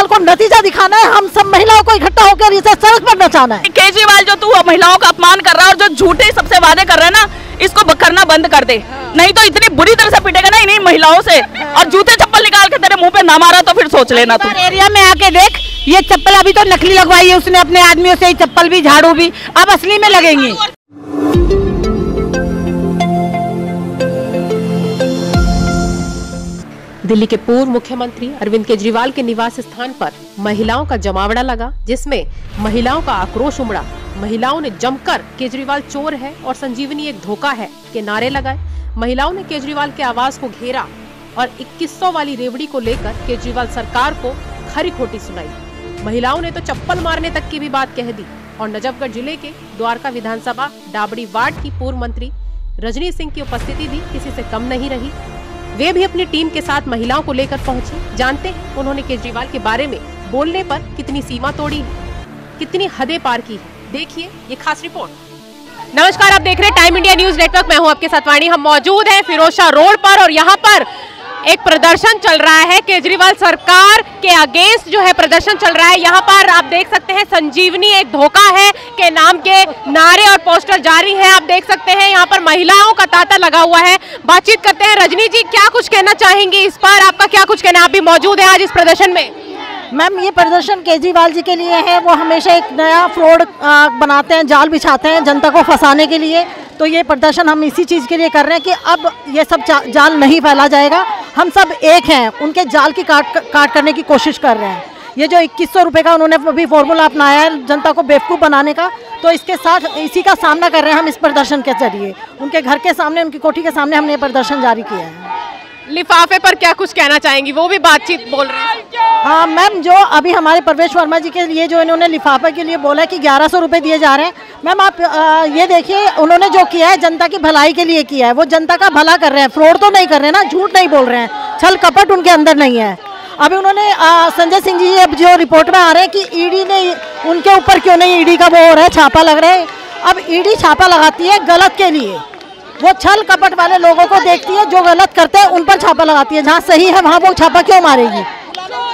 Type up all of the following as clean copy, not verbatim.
केजरीवाल को नतीजा दिखाना है, हम सब महिलाओं को इकट्ठा होकर इसे सड़क पर नचाना है। केजरीवाल जो तू महिलाओं का अपमान कर रहा है और जो झूठे सबसे वादे कर रहा है ना, इसको करना बंद कर दे, नहीं तो इतनी बुरी तरह से पिटेगा ना इन्हीं महिलाओं से। और जूते चप्पल निकाल के तेरे मुंह पे ना मारा तो फिर सोच लेना तू। एरिया में आके देख, ये चप्पल अभी तो नकली लगवाई है उसने अपने आदमियों से, चप्पल भी झाड़ू भी अब असली में लगेंगी। दिल्ली के पूर्व मुख्यमंत्री अरविंद केजरीवाल के निवास स्थान पर महिलाओं का जमावड़ा लगा, जिसमें महिलाओं का आक्रोश उमड़ा। महिलाओं ने जमकर केजरीवाल चोर है और संजीवनी एक धोखा है के नारे लगाए। महिलाओं ने केजरीवाल के आवास को घेरा और 2100 वाली रेवड़ी को लेकर केजरीवाल सरकार को खरी खोटी सुनाई। महिलाओं ने तो चप्पल मारने तक की भी बात कह दी। और नजफगढ़ जिले के द्वारका विधानसभा डाबड़ी वार्ड की पूर्व मंत्री रजनी सिंह की उपस्थिति भी किसी से कम नहीं रही। वे भी अपनी टीम के साथ महिलाओं को लेकर पहुंचे। जानते हैं उन्होंने केजरीवाल के बारे में बोलने पर कितनी सीमा तोड़ी है, कितनी हदें पार की है। देखिए ये खास रिपोर्ट। नमस्कार, आप देख रहे हैं टाइम इंडिया न्यूज नेटवर्क। मैं हूं आपके साथ वाणी। हम मौजूद हैं फिरोजशाह रोड पर और यहाँ पर एक प्रदर्शन चल रहा है। केजरीवाल सरकार के अगेंस्ट जो है प्रदर्शन चल रहा है। यहाँ पर आप देख सकते हैं संजीवनी एक धोखा है के नाम के नारे और पोस्टर जारी हैं। आप देख सकते हैं यहाँ पर महिलाओं का तांता लगा हुआ है। बातचीत करते हैं। रजनी जी, क्या कुछ कहना चाहेंगी इस पर? आपका क्या कुछ कहना है? आप भी मौजूद हैं आज इस प्रदर्शन में। मैम, ये प्रदर्शन केजरीवाल जी के लिए है। वो हमेशा एक नया फ्रॉड बनाते हैं, जाल बिछाते हैं जनता को फंसाने के लिए। तो ये प्रदर्शन हम इसी चीज़ के लिए कर रहे हैं कि अब ये सब जाल नहीं फैला जाएगा। हम सब एक हैं, उनके जाल की काट करने की कोशिश कर रहे हैं। ये जो 2100 रुपये का उन्होंने अभी फॉर्मूला अपनाया है जनता को बेवकूफ़ बनाने का, तो इसके साथ इसी का सामना कर रहे हैं हम इस प्रदर्शन के जरिए। उनके घर के सामने, उनकी कोठी के सामने हमने ये प्रदर्शन जारी किया है। लिफाफे पर क्या कुछ कहना चाहेंगी? वो भी बातचीत बोल रहे हैं। हाँ मैम, जो अभी हमारे प्रवेश वर्मा जी के लिए जो इन्होंने लिफाफे के लिए बोला है कि 1100 रुपये दिए जा रहे हैं। मैम आप ये देखिए, उन्होंने जो किया है जनता की भलाई के लिए किया है। वो जनता का भला कर रहे हैं, फ्रॉड तो नहीं कर रहे हैं ना, झूठ नहीं बोल रहे हैं, छल कपट उनके अंदर नहीं है। अभी उन्होंने संजय सिंह जी अब जो रिपोर्ट में आ रहे हैं कि ईडी ने उनके ऊपर क्यों नहीं ईडी का वो हो रहा है, छापा लग रहा है। अब ईडी छापा लगाती है गलत के लिए, वो छल कपट वाले लोगों को देखती है, जो गलत करते हैं उन पर छापा लगाती है। जहाँ सही है वहाँ वो छापा क्यों मारेगी?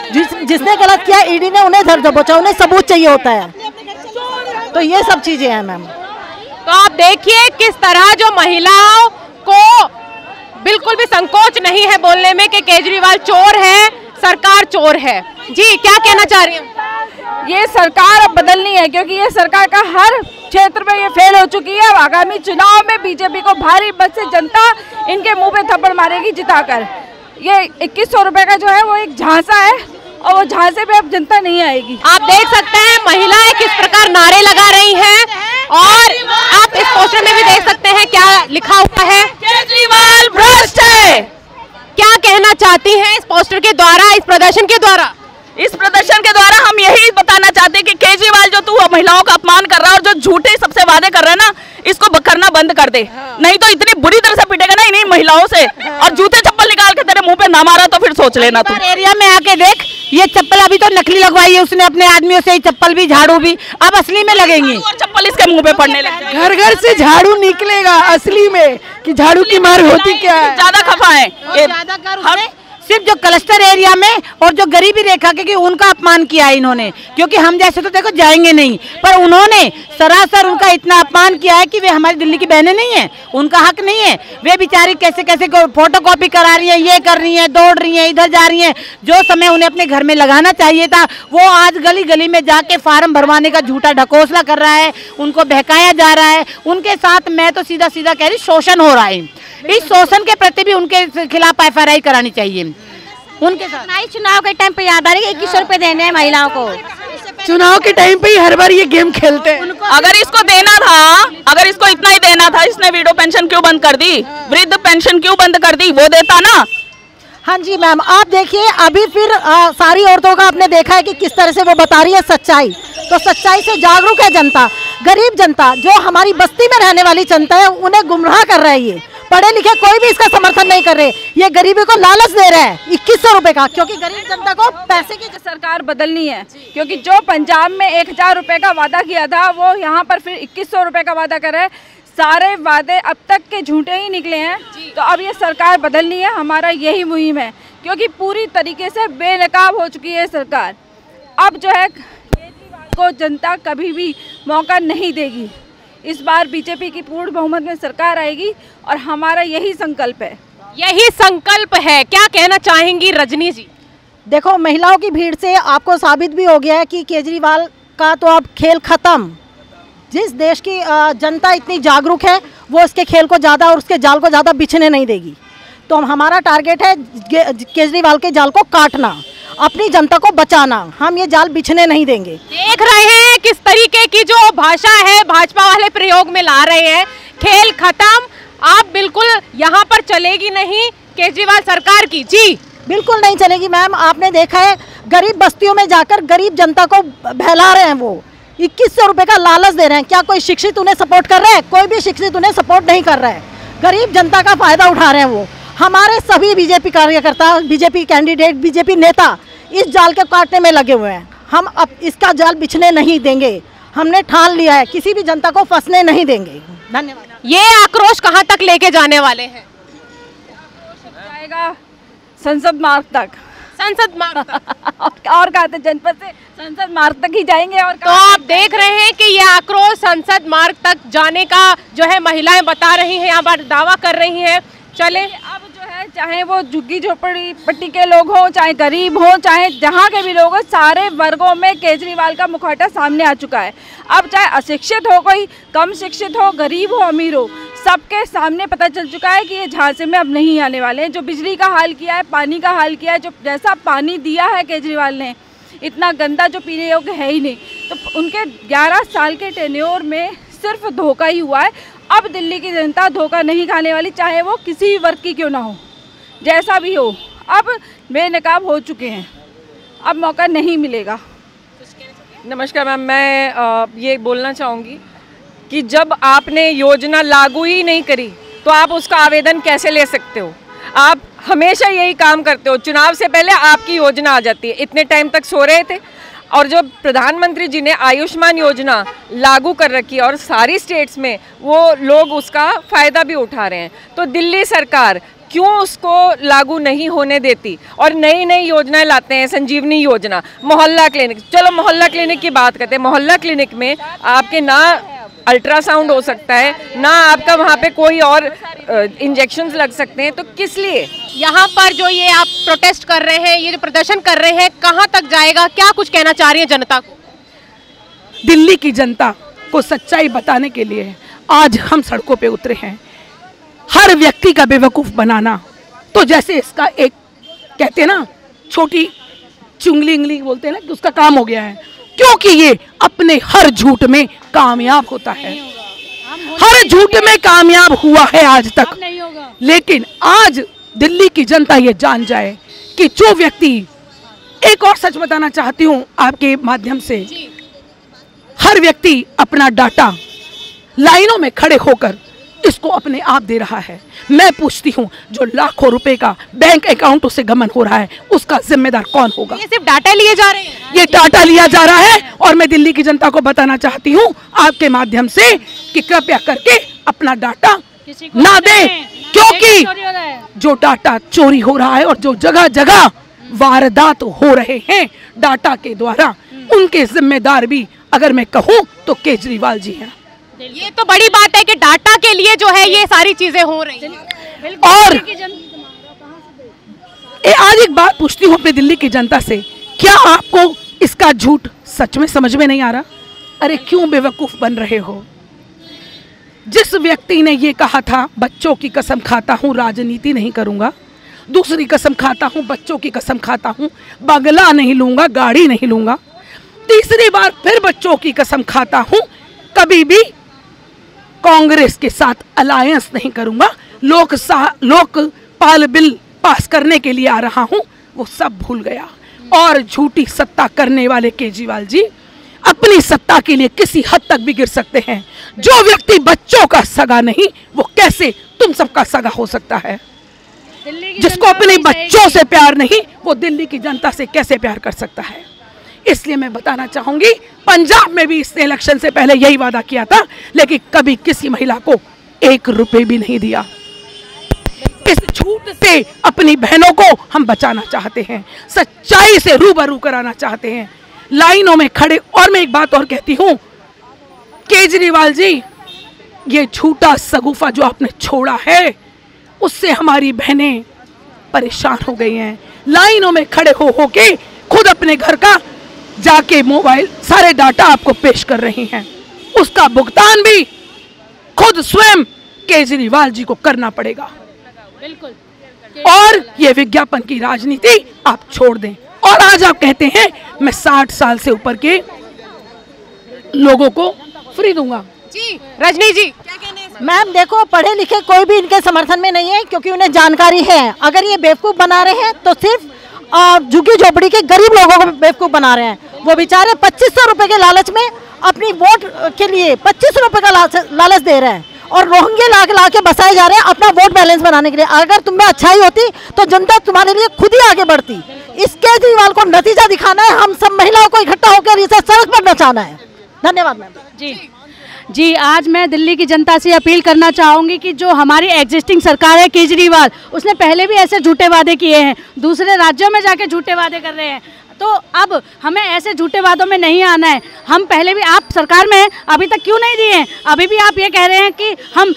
जिसने गलत किया ईडी ने उन्हें धर दबोचा, उन्हें सबूत चाहिए होता है। तो ये सब चीजें हैं मैम। तो आप देखिए किस तरह जो महिलाओं को बिल्कुल भी संकोच नहीं है बोलने में कि केजरीवाल चोर है, सरकार चोर है। जी, क्या कहना चाह रही हैं? ये सरकार अब बदलनी है, क्योंकि ये सरकार का हर क्षेत्र में ये फेल हो चुकी है। आगामी चुनाव में बीजेपी को भारी मत से जनता इनके मुंह पे थप्पड़ मारेगी जिताकर। ये 2100 रुपये का जो है वो एक झांसा है और वो झांसे पे अब जनता नहीं आएगी। आप देख सकते हैं महिलाएं किस प्रकार नारे लगा रही हैं और आप इस पोस्टर में भी देख सकते हैं क्या लिखा हुआ है, केजरीवाल भ्रष्ट है। क्या कहना चाहती हैं इस पोस्टर के द्वारा, इस प्रदर्शन के द्वारा? इस प्रदर्शन के द्वारा हम यही बताना चाहते हैं कि केजरीवाल जो तू महिलाओं का अपमान कर रहा है और जो झूठे सबसे वादे कर रहा है ना, इसको करना बंद कर दे, नहीं तो इतनी बुरी तरह से पिटेगा ना इन्हीं महिलाओं से। और जूते चप्पल निकाल के तेरे मुंह पे ना मारा तो फिर सोच लेना तू। एरिया में आके देख, ये चप्पल अभी तो नकली लगवाई है उसने अपने आदमियों से, चप्पल भी झाड़ू भी अब असली में लगेंगी। और चप्पल इसके मुंह पे पड़ने लगे। घर घर से झाड़ू निकलेगा असली में, कि झाड़ू की मार होती क्या है। ज्यादा खफा है सिर्फ जो क्लस्टर एरिया में और जो गरीबी रेखा के उनका अपमान किया है इन्होंने, क्योंकि हम जैसे तो देखो जाएंगे नहीं, पर उन्होंने सरासर उनका इतना अपमान किया है कि वे हमारी दिल्ली की बहनें नहीं है, उनका हक नहीं है। वे बेचारी कैसे कैसे फोटो कॉपी करा रही है, ये कर रही है, दौड़ रही है, इधर जा रही है। जो समय उन्हें अपने घर में लगाना चाहिए था वो आज गली गली में जाके फार्म भरवाने का झूठा ढकोसला कर रहा है, उनको बहकाया जा रहा है। उनके साथ मैं तो सीधा सीधा कह रही शोषण हो रहा है। इस शोषण के प्रति भी उनके खिलाफ FIR करानी चाहिए। उनके साथ चुनाव के टाइम पे याद आ रही है 2100 रुपए देने हैं महिलाओं को। चुनाव के टाइम पे ही हर बार ये गेम खेलते हैं। अगर इसको देना था, अगर इसको इतना ही देना था, इसने विडो पेंशन क्यों बंद कर दी, वृद्ध पेंशन क्यों बंद कर दी? वो देता ना। हाँ जी मैम, आप देखिए अभी फिर सारी औरतों का आपने देखा है कि किस तरह से वो बता रही है सच्चाई। तो सच्चाई से जागरूक है जनता, गरीब जनता, जो हमारी बस्ती में रहने वाली जनता है, उन्हें गुमराह कर रहा है। ये पढ़े लिखे कोई भी इसका समर्थन नहीं कर रहे। ये गरीबी को लालच दे रहा है 2100 रुपए का, क्योंकि गरीब जनता को पैसे की सरकार बदलनी है। क्योंकि जो पंजाब में 1000 रुपए का वादा किया था, वो यहाँ पर फिर 2100 रुपए का वादा कर रहे हैं। सारे वादे अब तक के झूठे ही निकले हैं। तो अब ये सरकार बदलनी है, हमारा यही मुहिम है, क्योंकि पूरी तरीके से बेनकाब हो चुकी है सरकार। अब जो है केजरीवाल को जनता कभी भी मौका नहीं देगी। इस बार बीजेपी की पूर्ण बहुमत में सरकार आएगी और हमारा यही संकल्प है। यही संकल्प है। क्या कहना चाहेंगी रजनी जी? देखो, महिलाओं की भीड़ से आपको साबित भी हो गया है कि केजरीवाल का तो अब खेल खत्म। जिस देश की जनता इतनी जागरूक है वो इसके खेल को ज़्यादा और उसके जाल को ज़्यादा बिछने नहीं देगी। तो हमारा टारगेट है केजरीवाल के जाल को काटना, अपनी जनता को बचाना। हम ये जाल बिछने नहीं देंगे। देख रहे हैं किस तरीके की जो भाषा है भाजपा वाले प्रयोग में ला रहे हैं। खेल खत्म, आप बिल्कुल यहाँ पर चलेगी नहीं केजरीवाल सरकार की। जी बिल्कुल नहीं चलेगी मैम। आपने देखा है गरीब बस्तियों में जाकर गरीब जनता को बहला रहे हैं। वो 2100 रुपये का लालच दे रहे हैं। क्या कोई शिक्षित उन्हें सपोर्ट कर रहा है? कोई भी शिक्षित उन्हें सपोर्ट नहीं कर रहा है। गरीब जनता का फायदा उठा रहे हैं वो। हमारे सभी बीजेपी कार्यकर्ता, बीजेपी कैंडिडेट, बीजेपी नेता इस जाल के काटने में लगे हुए हैं। हम अब इसका जाल बिछने नहीं देंगे। हमने ठान लिया है, किसी भी जनता को फंसने नहीं देंगे। धन्यवाद। ये आक्रोश कहाँ तक लेके जाने वाले हैं? जाएगा संसद मार्ग तक। संसद मार्ग तक। और कहा था जनपद से संसद मार्ग तक ही जाएंगे। और तो आप देख रहे हैं कि ये आक्रोश संसद मार्ग तक जाने का जो है महिलाएं बता रही हैं, यहाँ पर दावा कर रही हैं। चले अब जो है चाहे वो झुग्गी झोपड़ी पट्टी के लोग हों, चाहे गरीब हों, चाहे जहाँ के भी लोग हों, सारे वर्गों में केजरीवाल का मुखौटा सामने आ चुका है। अब चाहे अशिक्षित हो, कोई कम शिक्षित हो, गरीब हो, अमीर हो, सबके सामने पता चल चुका है कि ये झांसे में अब नहीं आने वाले हैं। जो बिजली का हाल किया है, पानी का हाल किया है, जो जैसा पानी दिया है केजरीवाल ने, इतना गंदा जो पीने योग्य है ही नहीं। तो उनके 11 साल के टेन्योर में सिर्फ धोखा ही हुआ है। अब दिल्ली की जनता धोखा नहीं खाने वाली, चाहे वो किसी भी वर्ग की क्यों ना हो, जैसा भी हो। अब बेनकाब हो चुके हैं, अब मौका नहीं मिलेगा। नमस्कार मैम, मैं ये बोलना चाहूँगी कि जब आपने योजना लागू ही नहीं करी तो आप उसका आवेदन कैसे ले सकते हो? आप हमेशा यही काम करते हो, चुनाव से पहले आपकी योजना आ जाती है। इतने टाइम तक सो रहे थे। और जो प्रधानमंत्री जी ने आयुष्मान योजना लागू कर रखी है और सारी स्टेट्स में वो लोग उसका फ़ायदा भी उठा रहे हैं, तो दिल्ली सरकार क्यों उसको लागू नहीं होने देती और नई नई योजनाएं लाते हैं? संजीवनी योजना, मोहल्ला क्लिनिक। चलो मोहल्ला क्लिनिक की बात करते हैं। मोहल्ला क्लिनिक में आपके ना अल्ट्रासाउंड हो सकता है, ना आपका वहाँ पे कोई और इंजेक्शंस लग सकते हैं, तो किस लिए? यहाँ पर जो ये आप प्रोटेस्ट कर रहे हैं, ये जो प्रदर्शन कर रहे हैं, कहाँ तक जाएगा? क्या कुछ कहना चाह रही है जनता को? दिल्ली की जनता को सच्चाई बताने के लिए आज हम सड़कों पे उतरे हैं। हर व्यक्ति का बेवकूफ़ बनाना तो जैसे इसका एक कहते हैं ना छोटी चुंगली इंगली बोलते हैं ना कि उसका काम हो गया है, क्योंकि ये अपने हर झूठ में कामयाब होता है। हर झूठ में कामयाब हुआ है आज तक, लेकिन आज दिल्ली की जनता ये जान जाए कि जो व्यक्ति, एक और सच बताना चाहती हूँ आपके माध्यम से, हर व्यक्ति अपना डाटा लाइनों में खड़े होकर इसको अपने आप दे रहा है। मैं पूछती हूँ, जो लाखों रुपए का बैंक अकाउंटों से गमन हो रहा है उसका जिम्मेदार कौन होगा? ये सिर्फ डाटा लिए जा रहे हैं, ये डाटा लिया जा रहा है। और मैं दिल्ली की जनता को बताना चाहती हूँ आपके माध्यम से कि कृपया करके अपना डाटा ना दें, क्योंकि जो डाटा चोरी हो रहा है और जो जगह जगह वारदात हो रहे हैं डाटा के द्वारा, उनके जिम्मेदार भी अगर मैं कहूँ तो केजरीवाल जी हैं। ये तो बड़ी बात है कि डाटा के लिए जो है ये सारी चीजें हो रही हैं। और आज एक बात पूछती हूँ अपने दिल्ली की जनता से, क्या आपको इसका झूठ सच में समझ में नहीं आ रहा? अरे क्यों बेवकूफ बन रहे हो? जिस व्यक्ति ने ये कहा था बच्चों की कसम खाता हूँ राजनीति नहीं करूंगा, दूसरी कसम खाता हूँ बच्चों की कसम खाता हूँ बंगला नहीं लूंगा, गाड़ी नहीं लूंगा, तीसरी बार फिर बच्चों की कसम खाता हूँ कभी भी कांग्रेस के साथ अलायंस नहीं करूंगा, लोकपाल बिल पास करने के लिए आ रहा हूं, वो सब भूल गया। और झूठी सत्ता करने वाले केजरीवाल जी अपनी सत्ता के लिए किसी हद तक भी गिर सकते हैं। जो व्यक्ति बच्चों का सगा नहीं, वो कैसे तुम सबका सगा हो सकता है? जिसको अपने बच्चों से प्यार नहीं, वो दिल्ली की जनता से कैसे प्यार कर सकता है? इसलिए मैं बताना चाहूंगी, पंजाब में भी इसने इलेक्शन से पहले यही वादा किया था, लेकिन कभी किसी महिला को 1 रुपए भी नहीं दिया। इस झूठ से अपनी बहनों को हम बचाना चाहते हैं, सच्चाई से रूबरू कराना चाहते हैं। लाइनों में खड़े। और मैं एक बात और कहती हूँ, केजरीवाल जी, ये झूठा सगुफा जो आपने छोड़ा है उससे हमारी बहनें परेशान हो गई हैं। लाइनों में खड़े हो के खुद अपने घर का जाके मोबाइल सारे डाटा आपको पेश कर रही हैं, उसका भुगतान भी खुद स्वयं केजरीवाल जी को करना पड़ेगा। बिल्कुल। और ये विज्ञापन की राजनीति आप छोड़ दें। और आज आप कहते हैं मैं 60 साल से ऊपर के लोगों को फ्री दूंगा। जी रजनी जी क्या कहने हैं? मैम देखो, पढ़े लिखे कोई भी इनके समर्थन में नहीं है, क्योंकि उन्हें जानकारी है। अगर ये बेवकूफ़ बना रहे हैं तो सिर्फ झुग्गी झोपड़ी के गरीब लोगों को बेवकूफ़ बना रहे हैं। वो बेचारे 2500 रुपए के लालच में अपनी वोट के लिए 25 रुपए का लालच दे रहे हैं, और रोहंगे ला के बसाए जा रहे हैं अपना वोट बैलेंस बनाने के लिए। अगर तुम में अच्छाई होती तो जनता तुम्हारे लिए खुद ही आगे बढ़ती। इस केजरीवाल को नतीजा दिखाना है, हम सब महिलाओं को इकट्ठा होकर इसे सड़क पर नचाना है। धन्यवाद मैम। जी आज मैं दिल्ली की जनता से अपील करना चाहूँगी कि जो हमारी एग्जिस्टिंग सरकार है केजरीवाल, उसने पहले भी ऐसे झूठे वादे किए हैं, दूसरे राज्यों में जाके झूठे वादे कर रहे हैं। तो अब हमें ऐसे झूठे वादों में नहीं आना है। हम पहले भी, आप सरकार में हैं, अभी तक क्यों नहीं दिए हैं? अभी भी आप ये कह रहे हैं कि हम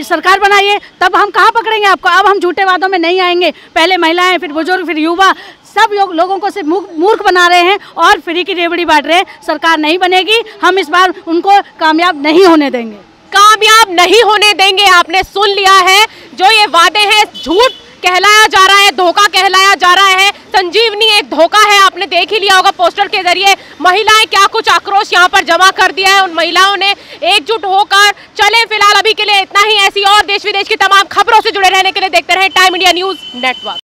सरकार बनाइए, तब हम कहाँ पकड़ेंगे आपको? अब हम झूठे वादों में नहीं आएंगे। पहले महिलाएं, फिर बुजुर्ग, फिर युवा, सब लोगों को सिर्फ मूर्ख बना रहे हैं और फ्री की रेवड़ी बांट रहे हैं। सरकार नहीं बनेगी, हम इस बार उनको कामयाब नहीं होने देंगे। कामयाब नहीं होने देंगे। आपने सुन लिया है, जो ये वादे हैं झूठ कहलाया जा रहा है, धोखा कहलाया जा रहा है। संजीवनी एक धोखा है, आपने देख ही लिया होगा पोस्टर के जरिए। महिलाएं क्या कुछ आक्रोश यहाँ पर जमा कर दिया है, उन महिलाओं ने एकजुट होकर। चलें फिलहाल अभी के लिए इतना ही। ऐसी और देश विदेश की तमाम खबरों से जुड़े रहने के लिए देखते रहें टाइम इंडिया न्यूज़ नेटवर्क।